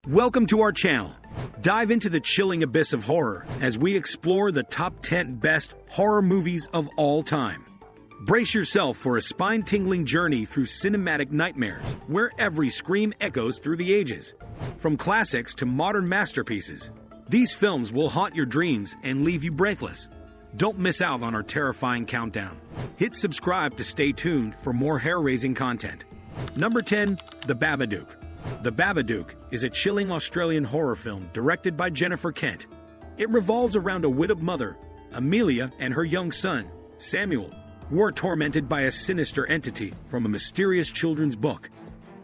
Welcome to our channel. Dive into the chilling abyss of horror as we explore the top 10 best horror movies of all time. Brace yourself for a spine-tingling journey through cinematic nightmares, where every scream echoes through the ages. From classics to modern masterpieces, these films will haunt your dreams and leave you breathless. Don't miss out on our terrifying countdown. Hit subscribe to stay tuned for more hair-raising content. Number 10, The Babadook. The Babadook is a chilling Australian horror film directed by Jennifer Kent. It revolves around a widowed mother, Amelia, and her young son, Samuel, who are tormented by a sinister entity from a mysterious children's book.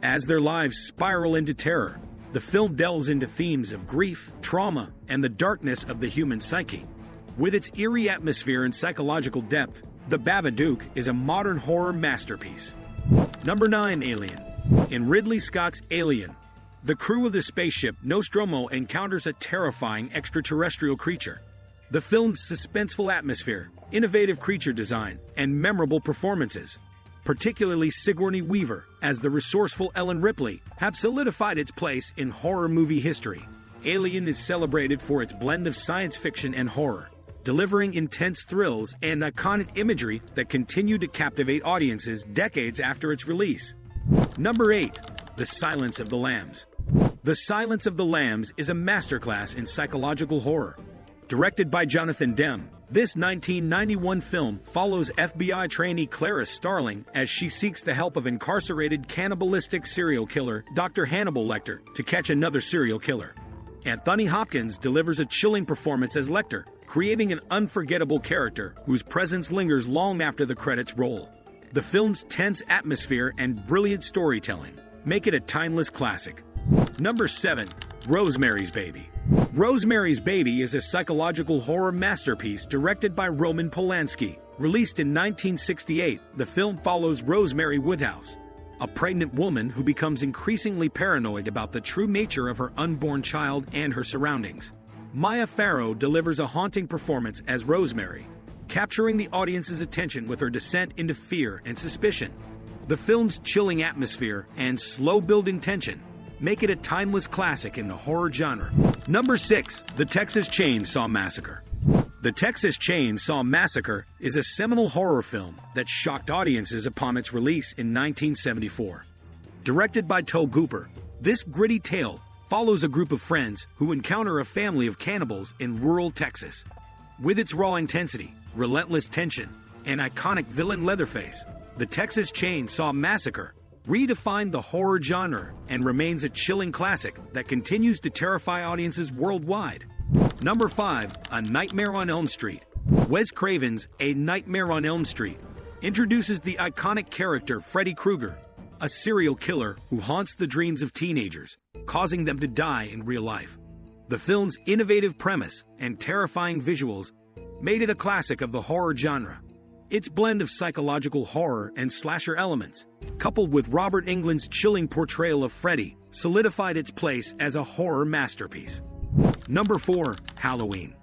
As their lives spiral into terror, the film delves into themes of grief, trauma, and the darkness of the human psyche. With its eerie atmosphere and psychological depth, The Babadook is a modern horror masterpiece. Number 9, Alien. In Ridley Scott's Alien, the crew of the spaceship Nostromo encounters a terrifying extraterrestrial creature. The film's suspenseful atmosphere, innovative creature design, and memorable performances, particularly Sigourney Weaver as the resourceful Ellen Ripley, have solidified its place in horror movie history. Alien is celebrated for its blend of science fiction and horror, delivering intense thrills and iconic imagery that continue to captivate audiences decades after its release. Number 8, The Silence of the Lambs. The Silence of the Lambs is a masterclass in psychological horror. Directed by Jonathan Demme, this 1991 film follows FBI trainee Clarice Starling as she seeks the help of incarcerated cannibalistic serial killer Dr. Hannibal Lecter to catch another serial killer. Anthony Hopkins delivers a chilling performance as Lecter, creating an unforgettable character whose presence lingers long after the credits roll. The film's tense atmosphere and brilliant storytelling make it a timeless classic. Number 7, Rosemary's Baby. Rosemary's Baby is a psychological horror masterpiece directed by Roman Polanski. Released in 1968, the film follows Rosemary Woodhouse, a pregnant woman who becomes increasingly paranoid about the true nature of her unborn child and her surroundings. Mia Farrow delivers a haunting performance as Rosemary, capturing the audience's attention with her descent into fear and suspicion. The film's chilling atmosphere and slow-building tension make it a timeless classic in the horror genre. Number 6, The Texas Chainsaw Massacre. The Texas Chainsaw Massacre is a seminal horror film that shocked audiences upon its release in 1974. Directed by Tobe Hooper, this gritty tale follows a group of friends who encounter a family of cannibals in rural Texas. With its raw intensity, relentless tension, and iconic villain Leatherface, The Texas Chainsaw Massacre redefined the horror genre and remains a chilling classic that continues to terrify audiences worldwide. Number 5, A Nightmare on Elm Street. Wes Craven's A Nightmare on Elm Street introduces the iconic character Freddy Krueger, a serial killer who haunts the dreams of teenagers, causing them to die in real life. The film's innovative premise and terrifying visuals made it a classic of the horror genre. Its blend of psychological horror and slasher elements, coupled with Robert Englund's chilling portrayal of Freddy, solidified its place as a horror masterpiece. Number 4, Halloween.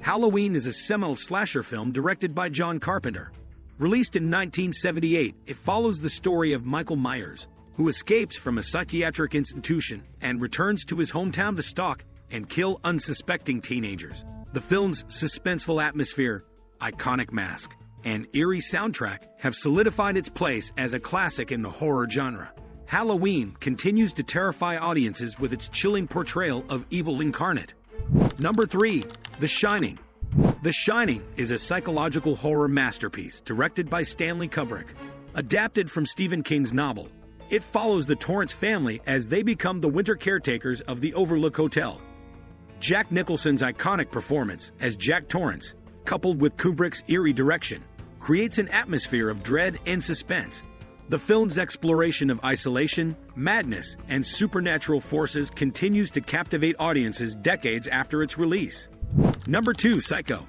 Halloween is a seminal slasher film directed by John Carpenter. Released in 1978, it follows the story of Michael Myers, who escapes from a psychiatric institution and returns to his hometown to stalk and kill unsuspecting teenagers. The film's suspenseful atmosphere, iconic mask, and eerie soundtrack have solidified its place as a classic in the horror genre. Halloween continues to terrify audiences with its chilling portrayal of evil incarnate. Number 3, The Shining. The Shining is a psychological horror masterpiece directed by Stanley Kubrick. Adapted from Stephen King's novel, it follows the Torrance family as they become the winter caretakers of the Overlook Hotel. Jack Nicholson's iconic performance as Jack Torrance, coupled with Kubrick's eerie direction, creates an atmosphere of dread and suspense. The film's exploration of isolation, madness, and supernatural forces continues to captivate audiences decades after its release. Number 2, Psycho.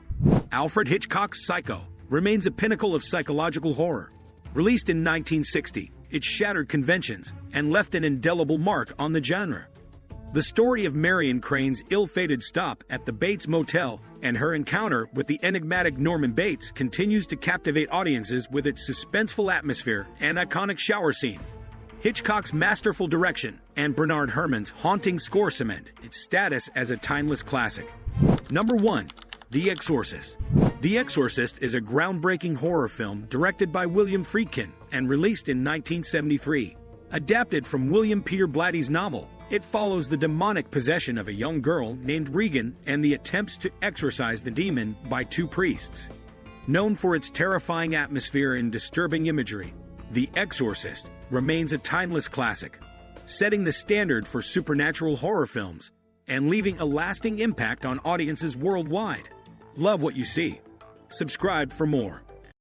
Alfred Hitchcock's Psycho remains a pinnacle of psychological horror. Released in 1960, it shattered conventions and left an indelible mark on the genre. The story of Marion Crane's ill-fated stop at the Bates Motel and her encounter with the enigmatic Norman Bates continues to captivate audiences with its suspenseful atmosphere and iconic shower scene. Hitchcock's masterful direction and Bernard Herrmann's haunting score cement its status as a timeless classic. Number 1. The Exorcist. The Exorcist is a groundbreaking horror film directed by William Friedkin and released in 1973. Adapted from William Peter Blatty's novel, it follows the demonic possession of a young girl named Regan and the attempts to exorcise the demon by 2 priests. Known for its terrifying atmosphere and disturbing imagery, The Exorcist remains a timeless classic, setting the standard for supernatural horror films and leaving a lasting impact on audiences worldwide. Love what you see. Subscribe for more.